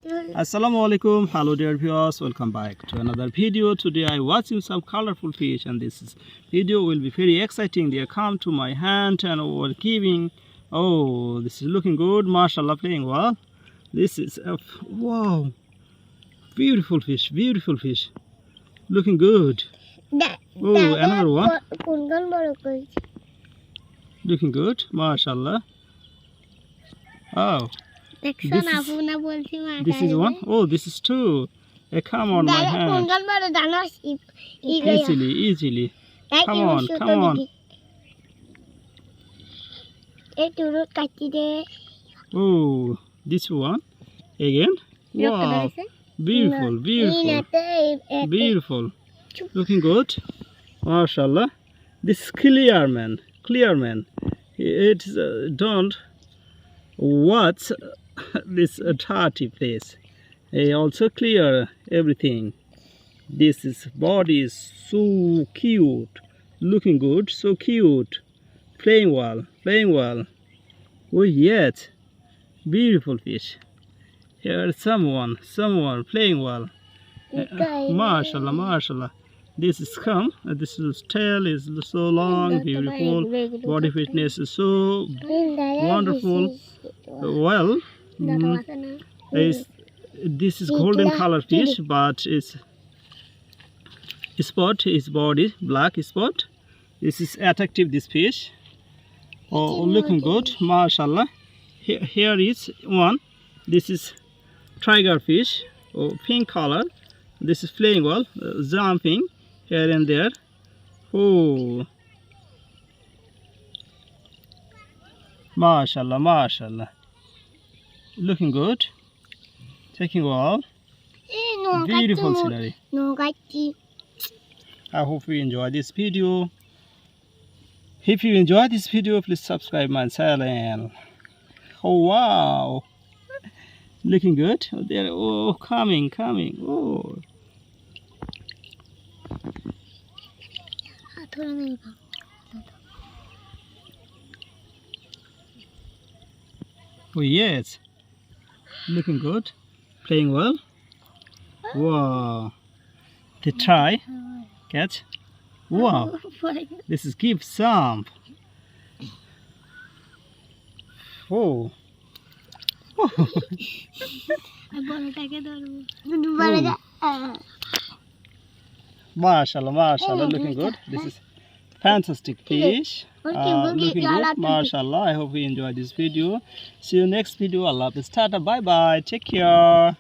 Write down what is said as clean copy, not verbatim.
Assalamu alaikum. Hello dear viewers, welcome back to another video. Today I watching some colorful fish, and video will be very exciting. They come to my hand and over giving. Oh, this is looking good. Mashallah, playing well. This is wow, beautiful fish, looking good. Oh, another one. Looking good, mashallah. Oh, this is one. Oh, this is two. Come on, my hand. Easily. Come on. Oh, this one. Again. Wow. Beautiful. Looking good. Mashallah. This is clear man. It don't watch this dirty place. Also clear everything. This is body is so cute, looking good, so cute, playing well. Oh yes, beautiful fish. Here is someone playing well. Mashallah. This is this is tail is so long, beautiful. Body fitness is so wonderful. Well, this is golden color fish, but its body black spot. This is attractive, this fish. Oh, looking good, mashallah. Here is one. This is tiger fish. Oh, pink color. This is playing well, jumping here and there. Oh, mashallah. Looking good. Taking well. Beautiful scenery. I hope you enjoy this video. If you enjoy this video, please subscribe my channel. Oh wow, looking good. They're coming. Oh yes, looking good, playing well. Wow, they try catch. Wow, this is give some. Oh. Mashallah, looking good. This is fantastic fish. Looking good, mashallah. I hope you enjoyed this video. See you next video. Allah Hafiz. Tata, bye bye. Take care.